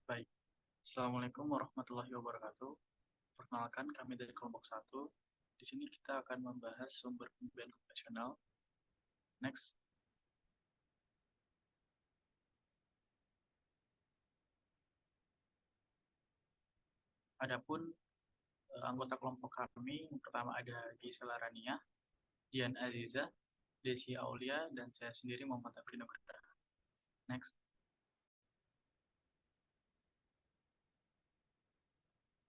Baik, Assalamualaikum warahmatullahi wabarakatuh. Perkenalkan, kami dari kelompok 1. Di sini kita akan membahas sumber pembiayaan konvensional. Next. Adapun anggota kelompok kami, yang pertama ada Gisela Rania, Dian Aziza, Desi Aulia, dan saya sendiri Muhammad Afri Nugraha. Next.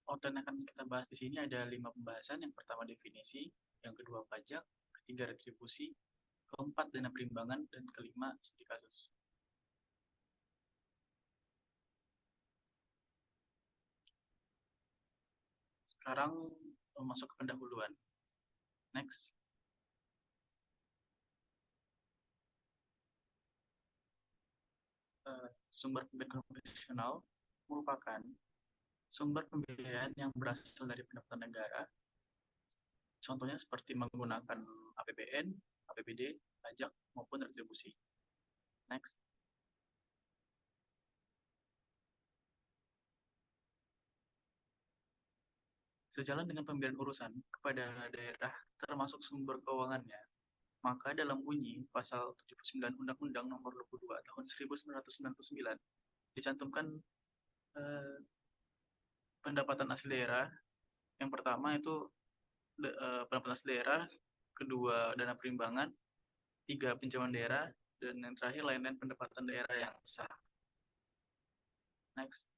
Konten yang akan kita bahas di sini ada 5 pembahasan. Yang pertama definisi, yang kedua pajak, ketiga retribusi, keempat dana perimbangan, dan kelima studi kasus. Sekarang masuk ke pendahuluan. Next. Sumber pembiayaan konvensional merupakan sumber pembiayaan yang berasal dari pendapatan negara. Contohnya seperti menggunakan APBN, APBD, pajak, maupun retribusi. Next. Sejalan dengan pembiayaan urusan kepada daerah termasuk sumber keuangannya, maka dalam bunyi pasal 79 Undang-Undang Nomor 22 Tahun 1999 dicantumkan pendapatan asli daerah. Yang pertama itu pendapatan asli daerah, kedua dana perimbangan, tiga pinjaman daerah, dan yang terakhir lain-lain pendapatan daerah yang sah. Next.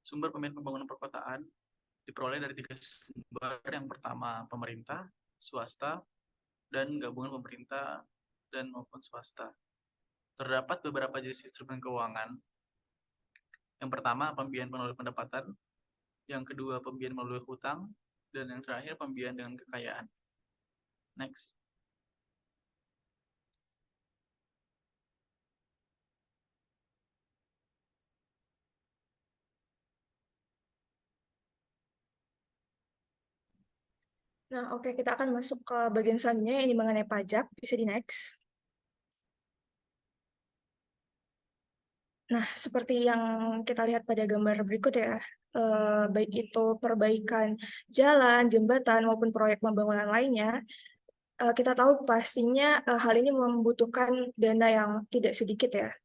Sumber pembiayaan pembangunan perkotaan diperoleh dari tiga sumber. Yang pertama pemerintah, swasta, dan gabungan pemerintah dan maupun swasta. Terdapat beberapa jenis instrumen keuangan. Yang pertama pembiayaan melalui pendapatan, yang kedua pembiayaan melalui hutang, dan yang terakhir pembiayaan dengan kekayaan. Next. Nah, oke, kita akan masuk ke bagian selanjutnya, ini mengenai pajak. Bisa di next. Nah, seperti yang kita lihat pada gambar berikut ya, baik itu perbaikan jalan, jembatan, maupun proyek pembangunan lainnya, kita tahu pastinya hal ini membutuhkan dana yang tidak sedikit ya.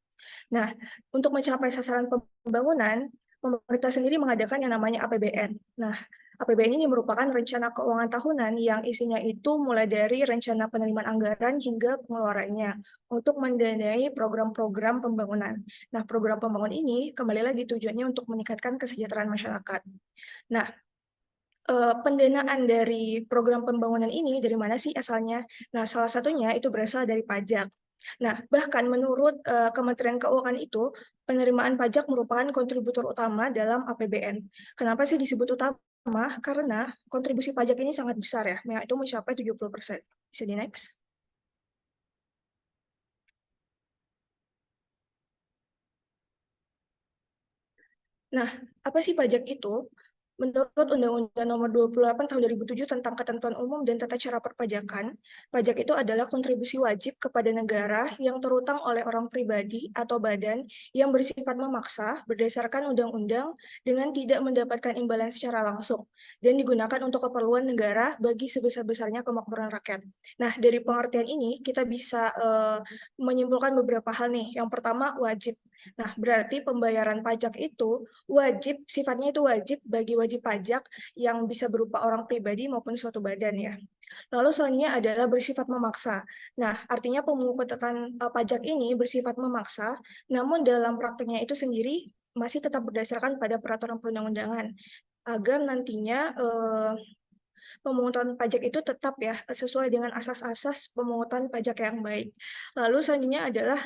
Nah, untuk mencapai sasaran pembangunan, pemerintah sendiri mengadakan yang namanya APBN. Nah, APBN ini merupakan rencana keuangan tahunan yang isinya itu mulai dari rencana penerimaan anggaran hingga pengeluarannya untuk mendanai program-program pembangunan. Nah, program pembangunan ini kembali lagi tujuannya untuk meningkatkan kesejahteraan masyarakat. Nah, pendanaan dari program pembangunan ini dari mana sih asalnya? Nah, salah satunya itu berasal dari pajak. Nah, bahkan menurut Kementerian Keuangan itu, penerimaan pajak merupakan kontributor utama dalam APBN. Kenapa sih disebut utama? Karena kontribusi pajak ini sangat besar ya, yaitu mencapai 70%. Bisa di next? Nah, apa sih pajak itu? Menurut Undang-Undang Nomor 28 Tahun 2007 tentang Ketentuan Umum dan Tata Cara Perpajakan, pajak itu adalah kontribusi wajib kepada negara yang terutang oleh orang pribadi atau badan yang bersifat memaksa berdasarkan undang-undang dengan tidak mendapatkan imbalan secara langsung dan digunakan untuk keperluan negara bagi sebesar-besarnya kemakmuran rakyat. Nah, dari pengertian ini kita bisa menyimpulkan beberapa hal nih. Yang pertama, wajib. Nah, berarti pembayaran pajak itu wajib, sifatnya itu wajib bagi wajib pajak yang bisa berupa orang pribadi maupun suatu badan ya. Lalu selanjutnya adalah bersifat memaksa. Nah, artinya pemungutan pajak ini bersifat memaksa, namun dalam prakteknya itu sendiri masih tetap berdasarkan pada peraturan perundang-undangan agar nantinya pemungutan pajak itu tetap ya sesuai dengan asas-asas pemungutan pajak yang baik. Lalu selanjutnya adalah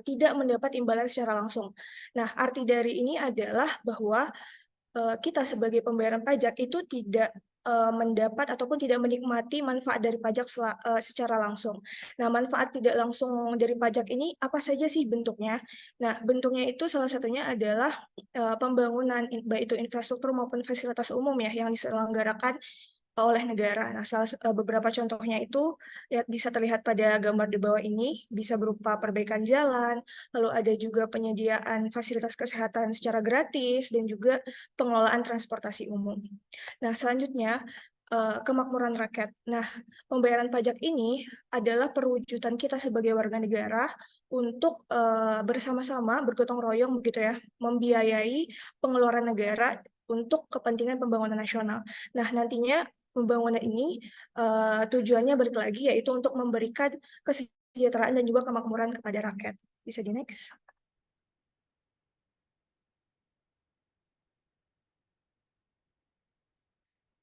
tidak mendapat imbalan secara langsung. Nah, arti dari ini adalah bahwa kita sebagai pembayaran pajak itu tidak mendapat ataupun tidak menikmati manfaat dari pajak secara langsung. Nah, manfaat tidak langsung dari pajak ini apa saja sih bentuknya? Nah, bentuknya itu salah satunya adalah pembangunan baik itu infrastruktur maupun fasilitas umum ya yang diselenggarakan oleh negara. Nah, beberapa contohnya itu bisa terlihat pada gambar di bawah ini, bisa berupa perbaikan jalan, lalu ada juga penyediaan fasilitas kesehatan secara gratis, dan juga pengelolaan transportasi umum. Nah, selanjutnya, kemakmuran rakyat. Nah, pembayaran pajak ini adalah perwujudan kita sebagai warga negara untuk bersama-sama, bergotong royong begitu ya, membiayai pengeluaran negara untuk kepentingan pembangunan nasional. Nah, nantinya pembangunan ini tujuannya balik lagi, yaitu untuk memberikan kesejahteraan dan juga kemakmuran kepada rakyat. Bisa di next.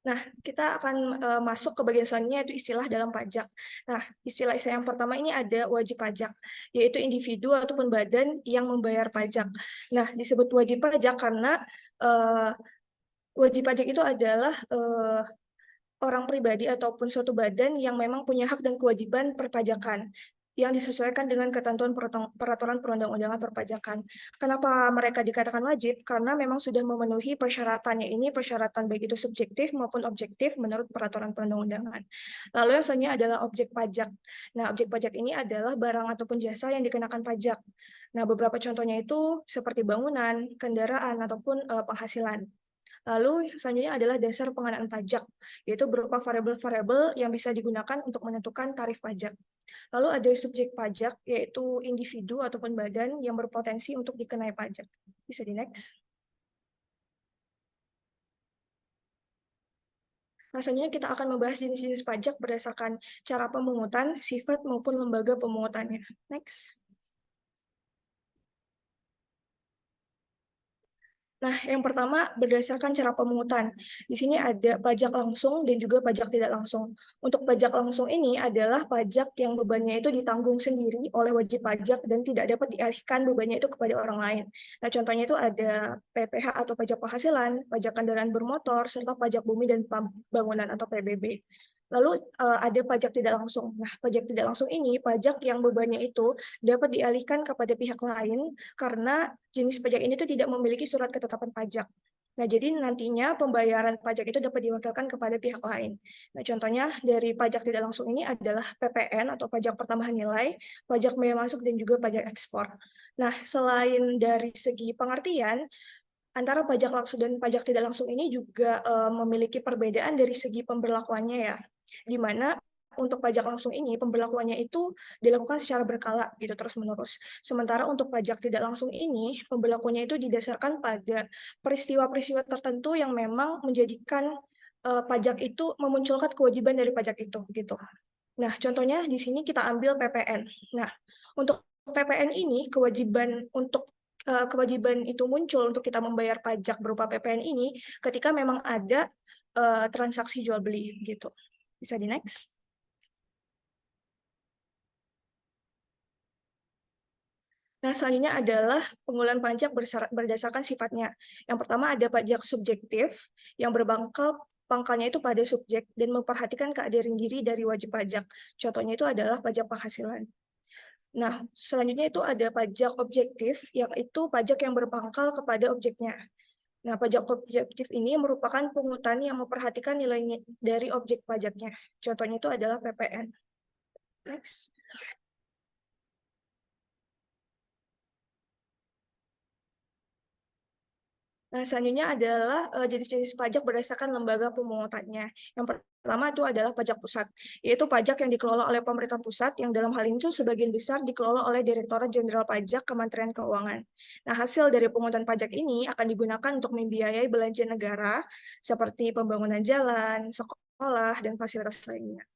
Nah, kita akan masuk ke bagian selanjutnya, yaitu istilah dalam pajak. Nah, istilah-istilah yang pertama ini ada wajib pajak, yaitu individu ataupun badan yang membayar pajak. Nah, disebut wajib pajak karena wajib pajak itu adalah orang pribadi ataupun suatu badan yang memang punya hak dan kewajiban perpajakan yang disesuaikan dengan ketentuan peraturan perundang-undangan perpajakan. Kenapa mereka dikatakan wajib? Karena memang sudah memenuhi persyaratannya ini, persyaratan baik itu subjektif maupun objektif menurut peraturan perundang-undangan. Lalu yang selanjutnya adalah objek pajak. Nah, objek pajak ini adalah barang ataupun jasa yang dikenakan pajak. Nah, beberapa contohnya itu seperti bangunan, kendaraan, ataupun penghasilan. Lalu selanjutnya adalah dasar pengenaan pajak, yaitu berupa variabel-variabel yang bisa digunakan untuk menentukan tarif pajak. Lalu ada subjek pajak, yaitu individu ataupun badan yang berpotensi untuk dikenai pajak. Bisa di next. Nah, selanjutnya kita akan membahas jenis-jenis pajak berdasarkan cara pemungutan, sifat maupun lembaga pemungutannya. Next. Nah, yang pertama berdasarkan cara pemungutan. Di sini ada pajak langsung dan juga pajak tidak langsung. Untuk pajak langsung ini adalah pajak yang bebannya itu ditanggung sendiri oleh wajib pajak dan tidak dapat dialihkan bebannya itu kepada orang lain. Nah, contohnya itu ada PPH atau pajak penghasilan, pajak kendaraan bermotor, serta pajak bumi dan bangunan atau PBB. Lalu ada pajak tidak langsung. Nah, pajak tidak langsung ini pajak yang bebannya itu dapat dialihkan kepada pihak lain karena jenis pajak ini tuh tidak memiliki surat ketetapan pajak. Nah, jadi nantinya pembayaran pajak itu dapat diwakilkan kepada pihak lain. Nah, contohnya dari pajak tidak langsung ini adalah PPN atau pajak pertambahan nilai, pajak bea masuk, dan juga pajak ekspor. Nah, selain dari segi pengertian, antara pajak langsung dan pajak tidak langsung ini juga memiliki perbedaan dari segi pemberlakuannya ya, di mana untuk pajak langsung ini pemberlakuannya itu dilakukan secara berkala gitu terus-menerus. Sementara untuk pajak tidak langsung ini pemberlakuannya itu didasarkan pada peristiwa-peristiwa tertentu yang memang menjadikan pajak itu memunculkan kewajiban dari pajak itu gitu. Nah, contohnya di sini kita ambil PPN. Nah, untuk PPN ini kewajiban itu muncul untuk kita membayar pajak berupa PPN ini ketika memang ada transaksi jual beli gitu. Bisa di next. Nah, selanjutnya adalah penggunaan pajak berdasarkan sifatnya. Yang pertama ada pajak subjektif yang pangkalnya itu pada subjek dan memperhatikan keadaan diri dari wajib pajak. Contohnya itu adalah pajak penghasilan. Nah, selanjutnya itu ada pajak objektif, yang itu pajak yang berpangkal kepada objeknya. Nah, pajak objektif ini merupakan pungutan yang memperhatikan nilainya dari objek pajaknya. Contohnya itu adalah PPN. Next. Nah, selanjutnya adalah jenis-jenis pajak berdasarkan lembaga pemungutannya. Yang pertama itu adalah pajak pusat, yaitu pajak yang dikelola oleh pemerintah pusat, yang dalam hal ini tuh sebagian besar dikelola oleh Direktorat Jenderal Pajak Kementerian Keuangan. Nah, hasil dari pungutan pajak ini akan digunakan untuk membiayai belanja negara, seperti pembangunan jalan, sekolah, dan fasilitas lainnya.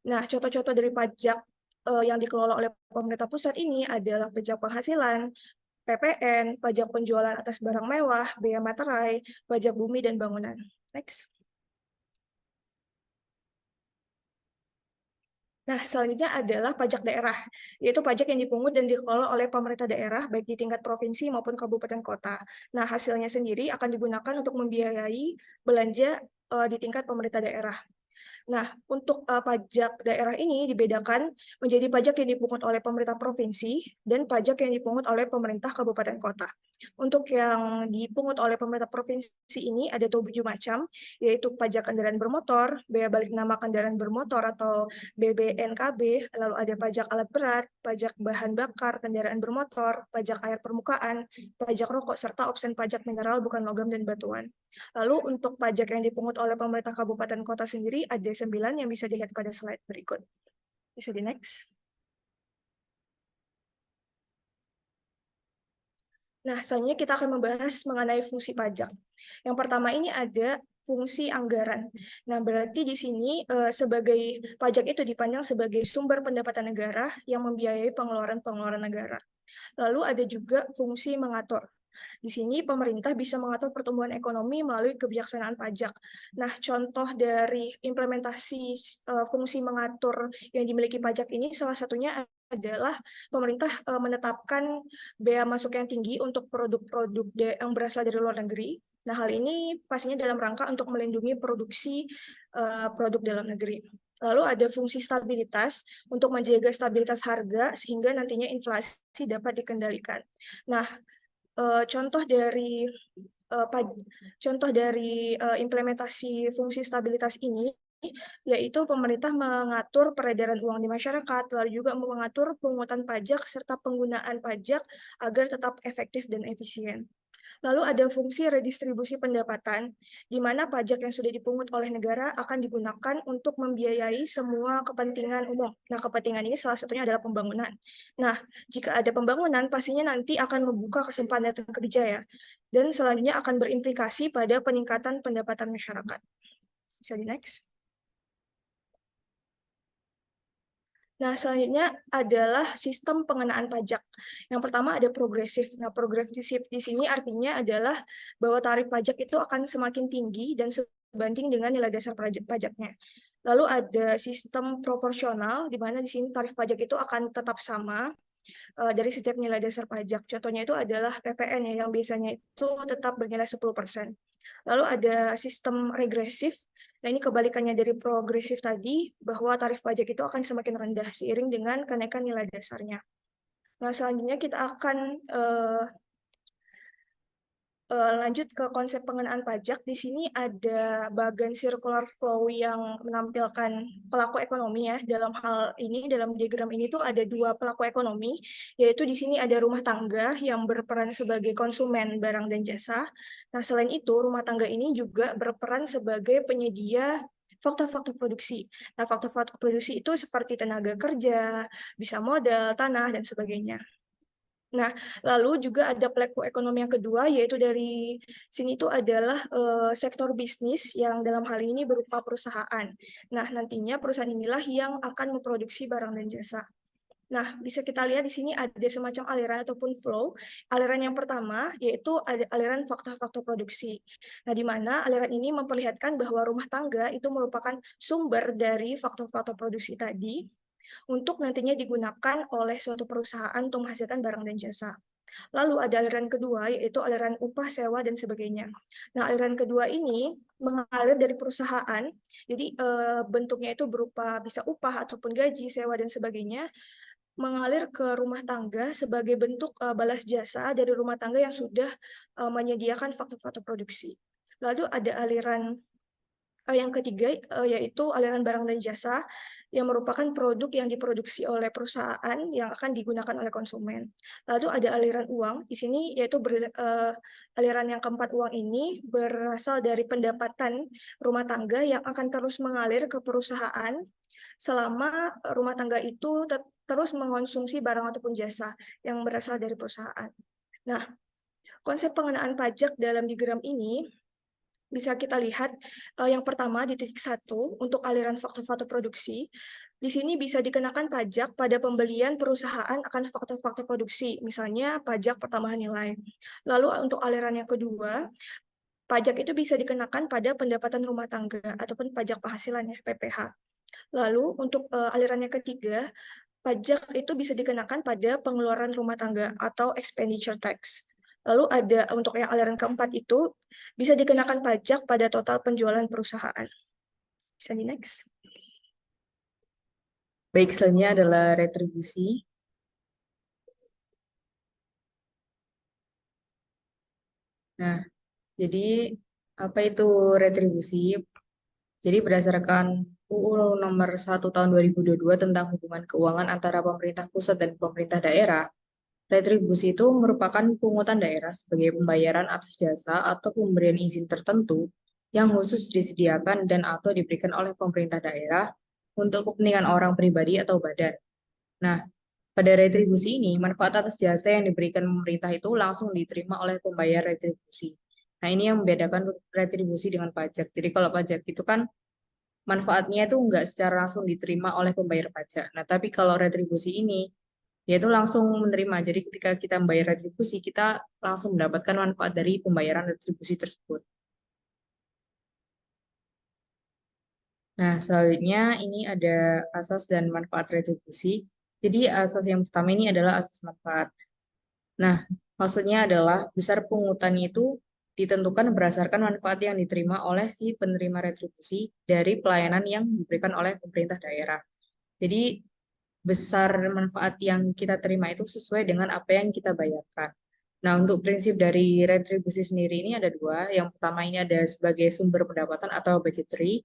Nah, contoh-contoh dari pajak yang dikelola oleh pemerintah pusat ini adalah pajak penghasilan, PPN, pajak penjualan atas barang mewah, bea materai, pajak bumi dan bangunan. Next. Nah, selanjutnya adalah pajak daerah, yaitu pajak yang dipungut dan dikelola oleh pemerintah daerah, baik di tingkat provinsi maupun kabupaten kota. Nah, hasilnya sendiri akan digunakan untuk membiayai belanja di tingkat pemerintah daerah. Nah, untuk pajak daerah ini dibedakan menjadi pajak yang dipungut oleh pemerintah provinsi dan pajak yang dipungut oleh pemerintah kabupaten kota. Untuk yang dipungut oleh pemerintah provinsi ini ada 7 macam, yaitu pajak kendaraan bermotor, bea balik nama kendaraan bermotor atau BBNKB, lalu ada pajak alat berat, pajak bahan bakar kendaraan bermotor, pajak air permukaan, pajak rokok, serta opsen pajak mineral bukan logam dan batuan. Lalu untuk pajak yang dipungut oleh pemerintah kabupaten kota sendiri ada 9 yang bisa dilihat pada slide berikut. Bisa di next. Nah, selanjutnya kita akan membahas mengenai fungsi pajak. Yang pertama ini ada fungsi anggaran. Nah, berarti di sini sebagai pajak itu dipandang sebagai sumber pendapatan negara yang membiayai pengeluaran-pengeluaran negara. Lalu ada juga fungsi mengatur. Di sini pemerintah bisa mengatur pertumbuhan ekonomi melalui kebijaksanaan pajak. Nah, contoh dari implementasi fungsi mengatur yang dimiliki pajak ini salah satunya adalah pemerintah menetapkan bea masuk yang tinggi untuk produk-produk yang berasal dari luar negeri. Nah, hal ini pastinya dalam rangka untuk melindungi produksi produk dalam negeri. Lalu ada fungsi stabilitas untuk menjaga stabilitas harga sehingga nantinya inflasi dapat dikendalikan. Nah, contoh dari implementasi fungsi stabilitas ini yaitu pemerintah mengatur peredaran uang di masyarakat, lalu juga mengatur pungutan pajak serta penggunaan pajak agar tetap efektif dan efisien. Lalu ada fungsi redistribusi pendapatan, di mana pajak yang sudah dipungut oleh negara akan digunakan untuk membiayai semua kepentingan umum. Nah, kepentingan ini salah satunya adalah pembangunan. Nah, jika ada pembangunan, pastinya nanti akan membuka kesempatan kerja ya, dan selanjutnya akan berimplikasi pada peningkatan pendapatan masyarakat. Bisa di next. Nah, selanjutnya adalah sistem pengenaan pajak. Yang pertama ada progresif. Nah, progresif di sini artinya adalah bahwa tarif pajak itu akan semakin tinggi dan sebanding dengan nilai dasar pajaknya. Lalu ada sistem proporsional, di mana di sini tarif pajak itu akan tetap sama dari setiap nilai dasar pajak. Contohnya itu adalah PPN ya, yang biasanya itu tetap bernilai 10%. Lalu ada sistem regresif. Nah, ini kebalikannya dari progresif tadi, bahwa tarif pajak itu akan semakin rendah seiring dengan kenaikan nilai dasarnya. Nah, selanjutnya kita akan lanjut ke konsep pengenaan pajak. Di sini ada bagan circular flow yang menampilkan pelaku ekonomi ya. Dalam hal ini, dalam diagram ini tuh ada 2 pelaku ekonomi, yaitu di sini ada rumah tangga yang berperan sebagai konsumen barang dan jasa. Nah, selain itu, rumah tangga ini juga berperan sebagai penyedia faktor-faktor produksi. Nah, faktor-faktor produksi itu seperti tenaga kerja, bisa modal, tanah, dan sebagainya. Nah, lalu juga ada pelaku ekonomi yang kedua, yaitu dari sini itu adalah sektor bisnis yang dalam hal ini berupa perusahaan. Nah, nantinya perusahaan inilah yang akan memproduksi barang dan jasa. Nah, bisa kita lihat di sini ada semacam aliran ataupun flow. Aliran yang pertama yaitu ada aliran faktor-faktor produksi. Nah, di mana aliran ini memperlihatkan bahwa rumah tangga itu merupakan sumber dari faktor-faktor produksi tadi, untuk nantinya digunakan oleh suatu perusahaan untuk menghasilkan barang dan jasa. Lalu ada aliran kedua, yaitu aliran upah, sewa, dan sebagainya. Nah, aliran kedua ini mengalir dari perusahaan, jadi bentuknya itu berupa bisa upah ataupun gaji, sewa, dan sebagainya, mengalir ke rumah tangga sebagai bentuk balas jasa dari rumah tangga yang sudah menyediakan faktor-faktor produksi. Lalu ada aliran yang ketiga, yaitu aliran barang dan jasa yang merupakan produk yang diproduksi oleh perusahaan yang akan digunakan oleh konsumen. Lalu ada aliran uang, di sini yaitu aliran yang keempat, uang ini berasal dari pendapatan rumah tangga yang akan terus mengalir ke perusahaan selama rumah tangga itu terus mengonsumsi barang ataupun jasa yang berasal dari perusahaan. Nah, konsep pengenaan pajak dalam diagram ini bisa kita lihat yang pertama di titik 1 untuk aliran faktor-faktor produksi. Di sini bisa dikenakan pajak pada pembelian perusahaan akan faktor-faktor produksi, misalnya pajak pertambahan nilai. Lalu untuk aliran yang kedua, pajak itu bisa dikenakan pada pendapatan rumah tangga ataupun pajak penghasilan ya, PPh. Lalu untuk aliran yang ketiga, pajak itu bisa dikenakan pada pengeluaran rumah tangga atau expenditure tax. Lalu ada untuk yang aliran keempat itu bisa dikenakan pajak pada total penjualan perusahaan. Bisa di next. Baik, selanjutnya adalah retribusi. Nah, jadi apa itu retribusi? Jadi berdasarkan UU nomor 1 tahun 2022 tentang hubungan keuangan antara pemerintah pusat dan pemerintah daerah, retribusi itu merupakan pungutan daerah sebagai pembayaran atas jasa atau pemberian izin tertentu yang khusus disediakan dan atau diberikan oleh pemerintah daerah untuk kepentingan orang pribadi atau badan. Nah, pada retribusi ini, manfaat atas jasa yang diberikan pemerintah itu langsung diterima oleh pembayar retribusi. Nah, ini yang membedakan retribusi dengan pajak. Jadi kalau pajak itu kan manfaatnya itu nggak secara langsung diterima oleh pembayar pajak. Nah, tapi kalau retribusi ini, dia itu langsung menerima. Jadi ketika kita membayar retribusi, kita langsung mendapatkan manfaat dari pembayaran retribusi tersebut. Nah, selanjutnya ini ada asas dan manfaat retribusi. Jadi asas yang pertama ini adalah asas manfaat. Nah, maksudnya adalah besar pungutan itu ditentukan berdasarkan manfaat yang diterima oleh si penerima retribusi dari pelayanan yang diberikan oleh pemerintah daerah. Jadi, besar manfaat yang kita terima itu sesuai dengan apa yang kita bayarkan. Nah, untuk prinsip dari retribusi sendiri ini ada dua. Yang pertama ini ada sebagai sumber pendapatan atau budgetary.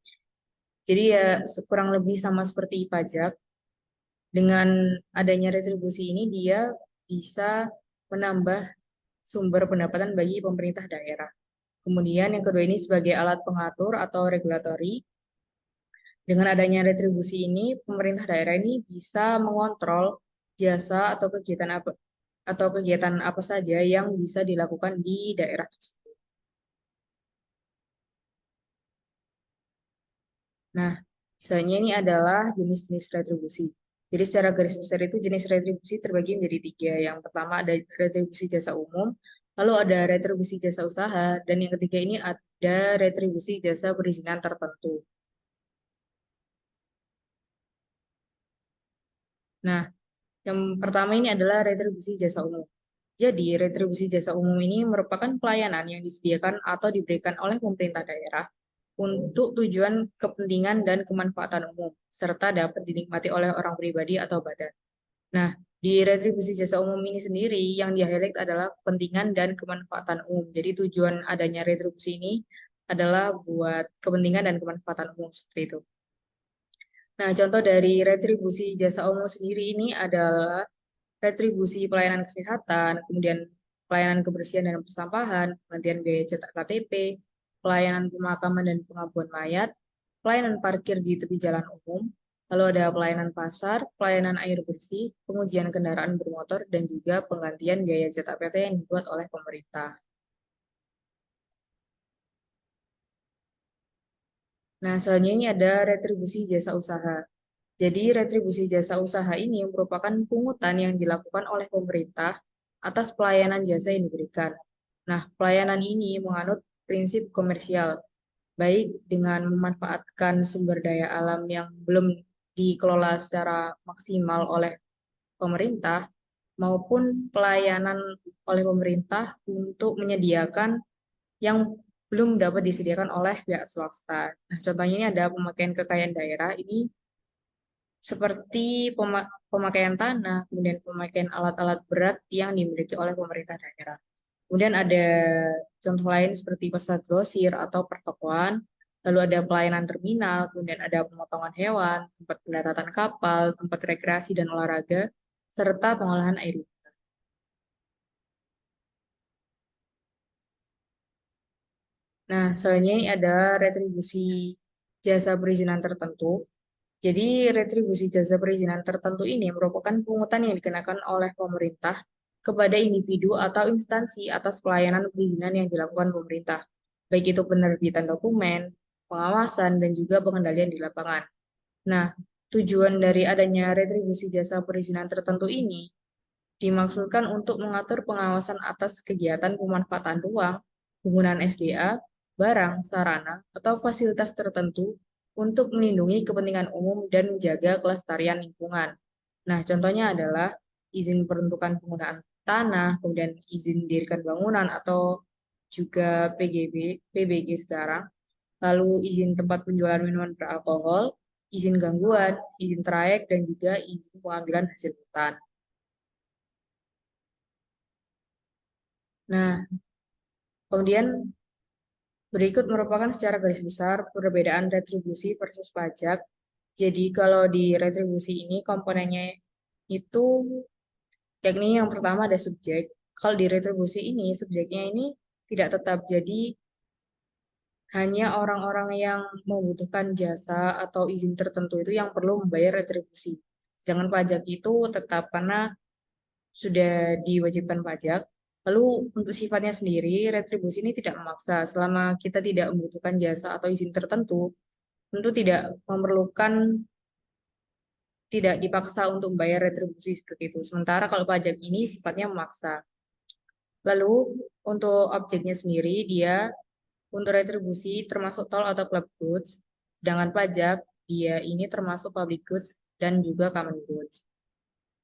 Jadi ya kurang lebih sama seperti pajak. Dengan adanya retribusi ini dia bisa menambah sumber pendapatan bagi pemerintah daerah. Kemudian yang kedua ini sebagai alat pengatur atau regulatory. Dengan adanya retribusi ini, pemerintah daerah ini bisa mengontrol jasa atau kegiatan apa saja yang bisa dilakukan di daerah tersebut. Nah, misalnya ini adalah jenis-jenis retribusi. Jadi secara garis besar itu jenis retribusi terbagi menjadi tiga. Yang pertama ada retribusi jasa umum, lalu ada retribusi jasa usaha, dan yang ketiga ini ada retribusi jasa perizinan tertentu. Nah, yang pertama ini adalah retribusi jasa umum. Jadi, retribusi jasa umum ini merupakan pelayanan yang disediakan atau diberikan oleh pemerintah daerah untuk tujuan kepentingan dan kemanfaatan umum, serta dapat dinikmati oleh orang pribadi atau badan. Nah, di retribusi jasa umum ini sendiri yang di-highlight adalah kepentingan dan kemanfaatan umum. Jadi tujuan adanya retribusi ini adalah buat kepentingan dan kemanfaatan umum seperti itu. Nah, contoh dari retribusi jasa umum sendiri ini adalah retribusi pelayanan kesehatan, kemudian pelayanan kebersihan dan persampahan, penggantian biaya cetak KTP, pelayanan pemakaman dan pengabuan mayat, pelayanan parkir di tepi jalan umum, lalu ada pelayanan pasar, pelayanan air bersih, pengujian kendaraan bermotor, dan juga penggantian biaya cetak PT yang dibuat oleh pemerintah. Nah, selanjutnya ini ada retribusi jasa usaha. Jadi, retribusi jasa usaha ini merupakan pungutan yang dilakukan oleh pemerintah atas pelayanan jasa yang diberikan. Nah, pelayanan ini menganut prinsip komersial, baik dengan memanfaatkan sumber daya alam yang belum dikelola secara maksimal oleh pemerintah, maupun pelayanan oleh pemerintah untuk menyediakan yang belum dapat disediakan oleh pihak swasta. Nah, contohnya ini ada pemakaian kekayaan daerah, ini seperti pemakaian tanah, kemudian pemakaian alat-alat berat yang dimiliki oleh pemerintah daerah. Kemudian ada contoh lain seperti pasar grosir atau pertokoan, lalu ada pelayanan terminal, kemudian ada pemotongan hewan, tempat pendaratan kapal, tempat rekreasi dan olahraga, serta pengolahan air. Nah, selanjutnya ini ada retribusi jasa perizinan tertentu. Jadi, retribusi jasa perizinan tertentu ini merupakan pungutan yang dikenakan oleh pemerintah kepada individu atau instansi atas pelayanan perizinan yang dilakukan pemerintah, baik itu penerbitan dokumen, pengawasan, dan juga pengendalian di lapangan. Nah, tujuan dari adanya retribusi jasa perizinan tertentu ini dimaksudkan untuk mengatur pengawasan atas kegiatan pemanfaatan ruang, penggunaan SDA, barang, sarana, atau fasilitas tertentu untuk melindungi kepentingan umum dan menjaga kelestarian lingkungan. Nah, contohnya adalah izin peruntukan penggunaan tanah, kemudian izin mendirikan bangunan atau juga PBG sekarang, lalu izin tempat penjualan minuman beralkohol, izin gangguan, izin trayek, dan juga izin pengambilan hasil hutan. Nah, Kemudian berikut merupakan secara garis besar perbedaan retribusi versus pajak. Jadi kalau di retribusi ini komponennya itu yakni yang pertama ada subjek. Kalau di retribusi ini subjeknya ini tidak tetap, jadi hanya orang-orang yang membutuhkan jasa atau izin tertentu itu yang perlu membayar retribusi. Sedangkan pajak itu tetap karena sudah diwajibkan pajak. Lalu untuk sifatnya sendiri, retribusi ini tidak memaksa. Selama kita tidak membutuhkan jasa atau izin tertentu, tentu tidak memerlukan, tidak dipaksa untuk membayar retribusi seperti itu. Sementara kalau pajak ini sifatnya memaksa. Lalu untuk objeknya sendiri, dia untuk retribusi termasuk tol atau club goods, sedangkan pajak dia ini termasuk public goods dan juga common goods.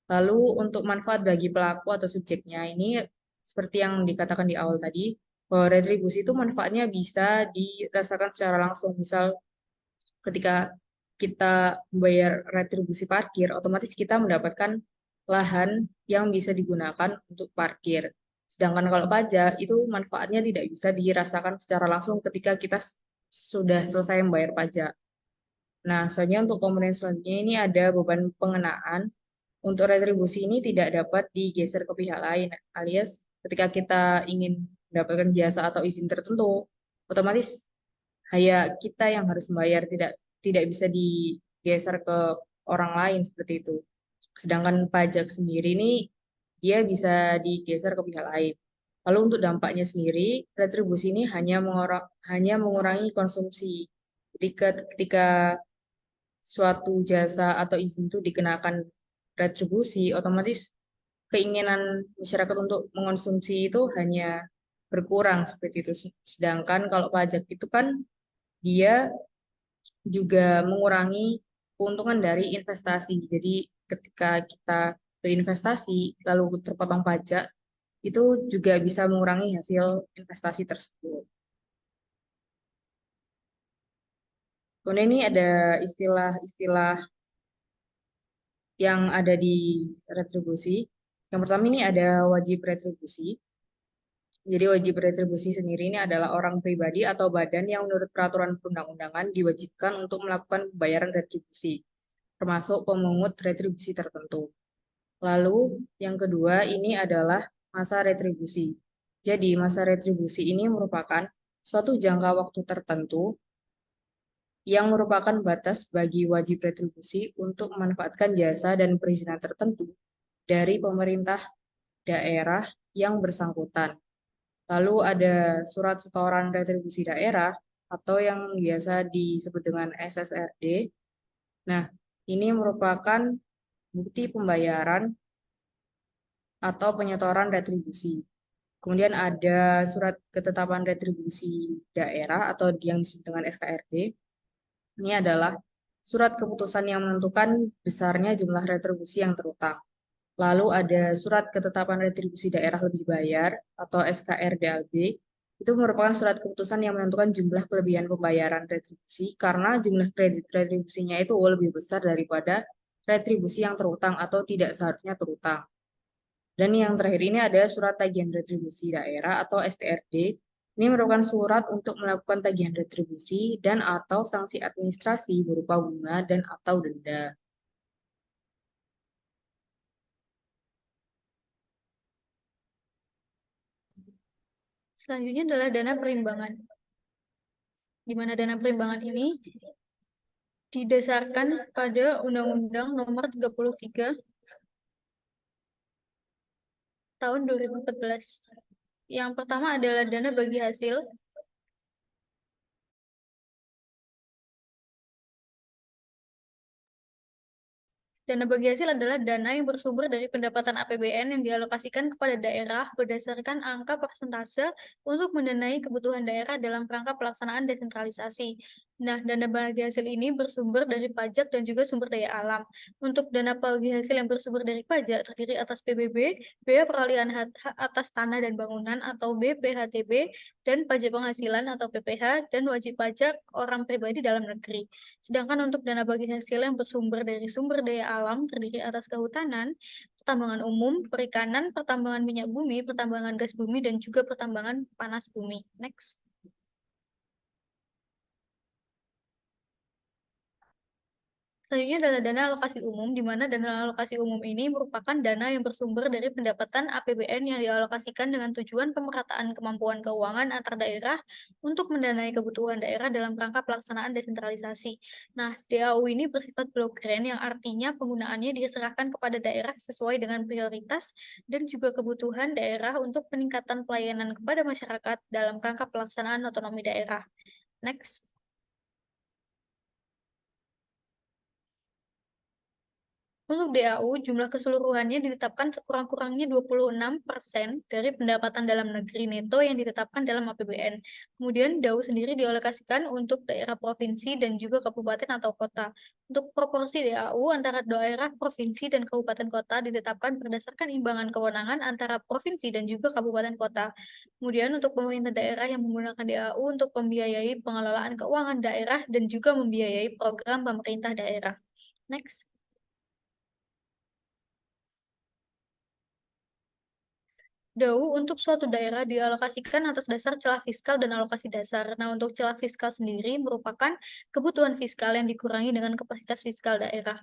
Lalu untuk manfaat bagi pelaku atau subjeknya ini seperti yang dikatakan di awal tadi, bahwa retribusi itu manfaatnya bisa dirasakan secara langsung. Misal ketika kita membayar retribusi parkir, otomatis kita mendapatkan lahan yang bisa digunakan untuk parkir. Sedangkan kalau pajak itu manfaatnya tidak bisa dirasakan secara langsung ketika kita sudah selesai membayar pajak. Nah, soalnya untuk komponen selanjutnya ini ada beban pengenaan. Untuk retribusi ini tidak dapat digeser ke pihak lain, alias ketika kita ingin mendapatkan jasa atau izin tertentu, otomatis hanya kita yang harus membayar, tidak bisa digeser ke orang lain seperti itu. Sedangkan pajak sendiri ini dia bisa digeser ke pihak lain. Lalu untuk dampaknya sendiri, retribusi ini hanya mengurangi konsumsi. Ketika suatu jasa atau izin itu dikenakan retribusi, otomatis keinginan masyarakat untuk mengonsumsi itu hanya berkurang seperti itu. Sedangkan kalau pajak itu kan dia juga mengurangi keuntungan dari investasi. Jadi ketika kita berinvestasi lalu terpotong pajak, itu juga bisa mengurangi hasil investasi tersebut. Kemudian ini ada istilah-istilah yang ada di retribusi. Yang pertama ini ada wajib retribusi. Jadi wajib retribusi sendiri ini adalah orang pribadi atau badan yang menurut peraturan perundang-undangan diwajibkan untuk melakukan pembayaran retribusi, termasuk pemungut retribusi tertentu. Lalu yang kedua ini adalah masa retribusi. Jadi masa retribusi ini merupakan suatu jangka waktu tertentu yang merupakan batas bagi wajib retribusi untuk memanfaatkan jasa dan perizinan tertentu dari pemerintah daerah yang bersangkutan. Lalu ada surat setoran retribusi daerah atau yang biasa disebut dengan SSRD. Nah, ini merupakan bukti pembayaran atau penyetoran retribusi. Kemudian ada surat ketetapan retribusi daerah atau yang disebut dengan SKRD. Ini adalah surat keputusan yang menentukan besarnya jumlah retribusi yang terutang. Lalu ada surat ketetapan retribusi daerah lebih bayar atau SKRDLB. Itu merupakan surat keputusan yang menentukan jumlah kelebihan pembayaran retribusi karena jumlah kredit retribusinya itu lebih besar daripada retribusi yang terutang atau tidak seharusnya terutang. Dan yang terakhir ini ada surat tagihan retribusi daerah atau STRD. Ini merupakan surat untuk melakukan tagihan retribusi dan atau sanksi administrasi berupa bunga dan atau denda. Selanjutnya adalah dana perimbangan. Di mana dana perimbangan ini didasarkan pada Undang-Undang Nomor 33 tahun 2014. Yang pertama adalah dana bagi hasil. Dana bagi hasil adalah dana yang bersumber dari pendapatan APBN yang dialokasikan kepada daerah berdasarkan angka persentase untuk mendanai kebutuhan daerah dalam rangka pelaksanaan desentralisasi. Nah, dana bagi hasil ini bersumber dari pajak dan juga sumber daya alam. Untuk dana bagi hasil yang bersumber dari pajak terdiri atas PBB, Bea Peralihan Hak atas Tanah dan Bangunan atau BPHTB, dan pajak penghasilan atau PPH, dan wajib pajak orang pribadi dalam negeri. Sedangkan untuk dana bagi hasil yang bersumber dari sumber daya alam terdiri atas kehutanan, pertambangan umum, perikanan, pertambangan minyak bumi, pertambangan gas bumi, dan juga pertambangan panas bumi. Next. Selanjutnya adalah dana alokasi umum, di mana dana alokasi umum ini merupakan dana yang bersumber dari pendapatan APBN yang dialokasikan dengan tujuan pemerataan kemampuan keuangan antar daerah untuk mendanai kebutuhan daerah dalam rangka pelaksanaan desentralisasi. Nah, DAU ini bersifat block grant yang artinya penggunaannya diserahkan kepada daerah sesuai dengan prioritas dan juga kebutuhan daerah untuk peningkatan pelayanan kepada masyarakat dalam rangka pelaksanaan otonomi daerah. Next. Untuk DAU, jumlah keseluruhannya ditetapkan sekurang-kurangnya 26% dari pendapatan dalam negeri neto yang ditetapkan dalam APBN. Kemudian DAU sendiri dialokasikan untuk daerah provinsi dan juga kabupaten atau kota. Untuk proporsi DAU antara daerah, provinsi, dan kabupaten kota ditetapkan berdasarkan imbangan kewenangan antara provinsi dan juga kabupaten kota. Kemudian untuk pemerintah daerah yang menggunakan DAU untuk membiayai pengelolaan keuangan daerah dan juga membiayai program pemerintah daerah. Next. DAU untuk suatu daerah dialokasikan atas dasar celah fiskal dan alokasi dasar. Nah, untuk celah fiskal sendiri merupakan kebutuhan fiskal yang dikurangi dengan kapasitas fiskal daerah.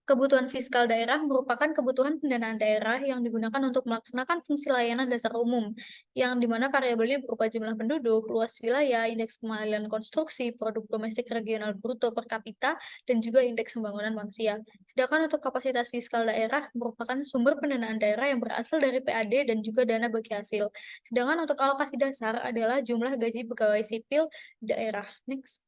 Kebutuhan fiskal daerah merupakan kebutuhan pendanaan daerah yang digunakan untuk melaksanakan fungsi layanan dasar umum, yang dimana variabelnya berupa jumlah penduduk, luas wilayah, indeks kemahalan konstruksi, produk domestik regional bruto per kapita, dan juga indeks pembangunan manusia. Sedangkan untuk kapasitas fiskal daerah merupakan sumber pendanaan daerah yang berasal dari PAD dan juga dana bagi hasil. Sedangkan untuk alokasi dasar adalah jumlah gaji pegawai sipil daerah. Next.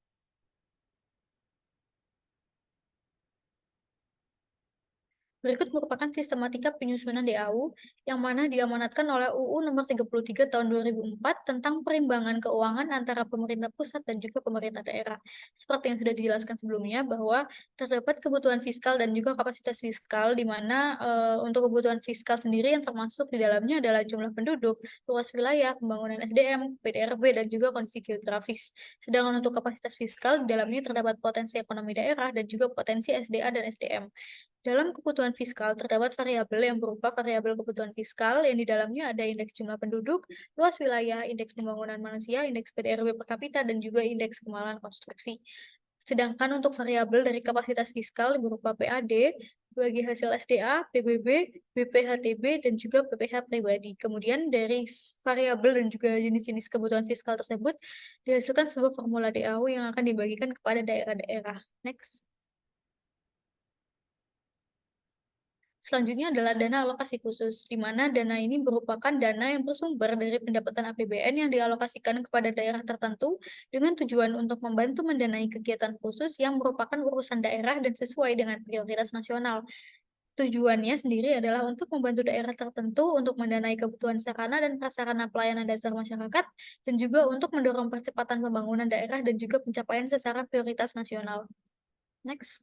Berikut merupakan sistematika penyusunan DAU yang mana diamanatkan oleh UU Nomor 33 Tahun 2004 tentang perimbangan keuangan antara pemerintah pusat dan juga pemerintah daerah. Seperti yang sudah dijelaskan sebelumnya bahwa terdapat kebutuhan fiskal dan juga kapasitas fiskal di mana untuk kebutuhan fiskal sendiri yang termasuk di dalamnya adalah jumlah penduduk, luas wilayah, pembangunan SDM, PDRB, dan juga kondisi geografis. Sedangkan untuk kapasitas fiskal di dalamnya terdapat potensi ekonomi daerah dan juga potensi SDA dan SDM. Dalam kebutuhan fiskal, terdapat variabel yang berupa variabel kebutuhan fiskal yang di dalamnya ada indeks jumlah penduduk, luas wilayah, indeks pembangunan manusia, indeks PDRB per kapita, dan juga indeks kemahalan konstruksi. Sedangkan untuk variabel dari kapasitas fiskal berupa PAD, bagi hasil SDA, PBB, BPHTB, dan juga PPH pribadi. Kemudian dari variabel dan juga jenis-jenis kebutuhan fiskal tersebut dihasilkan sebuah formula DAU yang akan dibagikan kepada daerah-daerah. Next. Selanjutnya adalah dana alokasi khusus, di mana dana ini merupakan dana yang bersumber dari pendapatan APBN yang dialokasikan kepada daerah tertentu dengan tujuan untuk membantu mendanai kegiatan khusus yang merupakan urusan daerah dan sesuai dengan prioritas nasional. Tujuannya sendiri adalah untuk membantu daerah tertentu untuk mendanai kebutuhan sarana dan prasarana pelayanan dasar masyarakat, dan juga untuk mendorong percepatan pembangunan daerah dan juga pencapaian sasaran prioritas nasional. Next.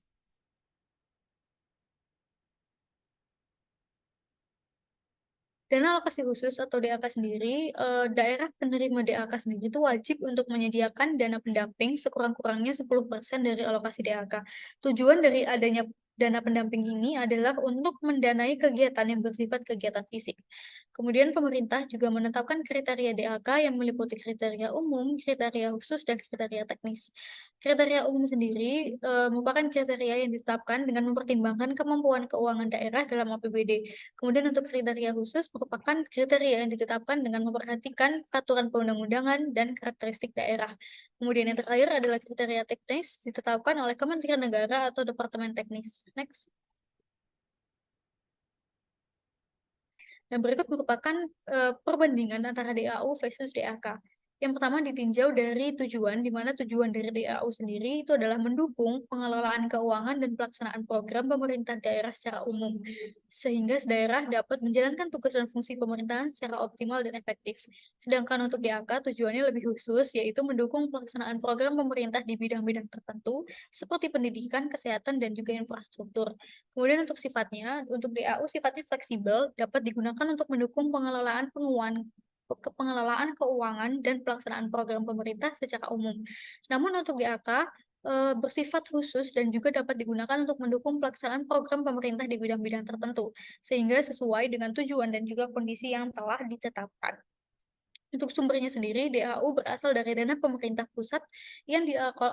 Dana alokasi khusus atau DAK sendiri, daerah penerima DAK sendiri itu wajib untuk menyediakan dana pendamping sekurang-kurangnya 10% dari alokasi DAK. Tujuan dari adanya dana pendamping ini adalah untuk mendanai kegiatan yang bersifat kegiatan fisik. Kemudian pemerintah juga menetapkan kriteria DAK yang meliputi kriteria umum, kriteria khusus, dan kriteria teknis. Kriteria umum sendiri merupakan kriteria yang ditetapkan dengan mempertimbangkan kemampuan keuangan daerah dalam APBD. Kemudian untuk kriteria khusus merupakan kriteria yang ditetapkan dengan memperhatikan peraturan perundang-undangan dan karakteristik daerah. Kemudian yang terakhir adalah kriteria teknis ditetapkan oleh Kementerian Negara atau Departemen Teknis. Next. Dan berikut merupakan perbandingan antara DAU versus DAK. Yang pertama ditinjau dari tujuan, di mana tujuan dari DAU sendiri itu adalah mendukung pengelolaan keuangan dan pelaksanaan program pemerintah daerah secara umum, sehingga daerah dapat menjalankan tugas dan fungsi pemerintahan secara optimal dan efektif. Sedangkan untuk DAK tujuannya lebih khusus, yaitu mendukung pelaksanaan program pemerintah di bidang-bidang tertentu, seperti pendidikan, kesehatan, dan juga infrastruktur. Kemudian untuk sifatnya, untuk DAU sifatnya fleksibel, dapat digunakan untuk mendukung pengelolaan pengelolaan keuangan dan pelaksanaan program pemerintah secara umum. Namun untuk DAK bersifat khusus dan juga dapat digunakan untuk mendukung pelaksanaan program pemerintah di bidang-bidang tertentu, sehingga sesuai dengan tujuan dan juga kondisi yang telah ditetapkan. Untuk sumbernya sendiri, DAU berasal dari dana pemerintah pusat yang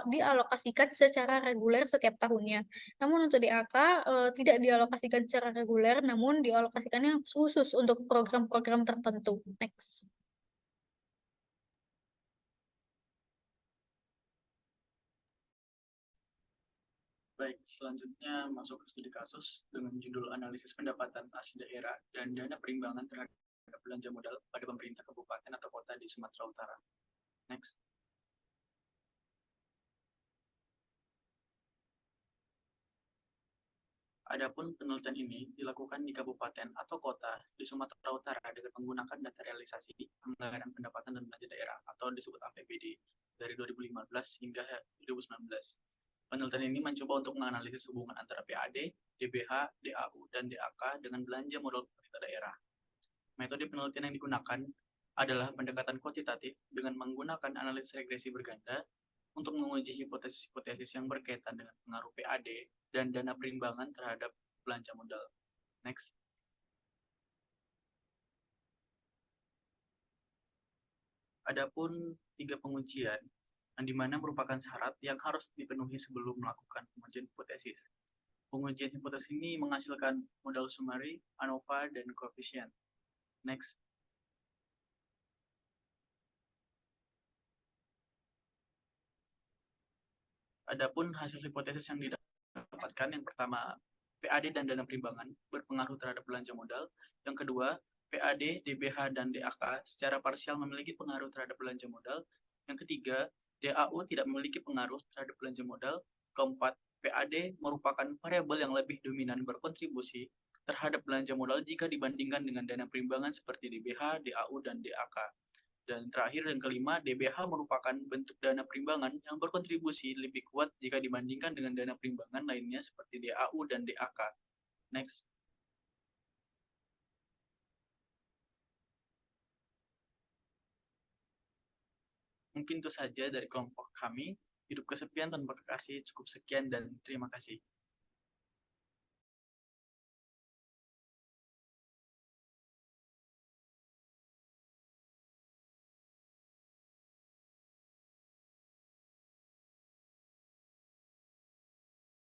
dialokasikan secara reguler setiap tahunnya. Namun untuk DAK tidak dialokasikan secara reguler, namun dialokasikannya khusus untuk program-program tertentu. Next. Baik, selanjutnya masuk ke studi kasus dengan judul analisis pendapatan asli daerah dan dana perimbangan terhadap belanja modal pada pemerintah kabupaten atau kota di Sumatera Utara. Next. Adapun penelitian ini dilakukan di kabupaten atau kota di Sumatera Utara dengan menggunakan data realisasi anggaran pendapatan dan belanja daerah atau disebut APBD dari 2015 hingga 2019. Penelitian ini mencoba untuk menganalisis hubungan antara PAD, DBH, DAU, dan DAK dengan belanja modal pemerintah daerah. Metode penelitian yang digunakan adalah pendekatan kuantitatif dengan menggunakan analisis regresi berganda untuk menguji hipotesis-hipotesis yang berkaitan dengan pengaruh PAD dan dana perimbangan terhadap belanja modal. Next. Adapun 3 pengujian yang dimana merupakan syarat yang harus dipenuhi sebelum melakukan pengujian hipotesis. Pengujian hipotesis ini menghasilkan modal summary, ANOVA, dan koefisien. Next. Adapun hasil hipotesis yang didapatkan, yang pertama, PAD dan dana perimbangan berpengaruh terhadap belanja modal. Yang kedua, PAD, DBH, dan DAK secara parsial memiliki pengaruh terhadap belanja modal. Yang ketiga, DAU tidak memiliki pengaruh terhadap belanja modal. Keempat, PAD merupakan variabel yang lebih dominan berkontribusi terhadap belanja modal jika dibandingkan dengan dana perimbangan seperti DBH, DAU, dan DAK. Dan terakhir yang kelima, DBH merupakan bentuk dana perimbangan yang berkontribusi lebih kuat jika dibandingkan dengan dana perimbangan lainnya seperti DAU dan DAK. Next. Mungkin itu saja dari kelompok kami. Hidup kesepian tanpa kekasih, cukup sekian dan terima kasih.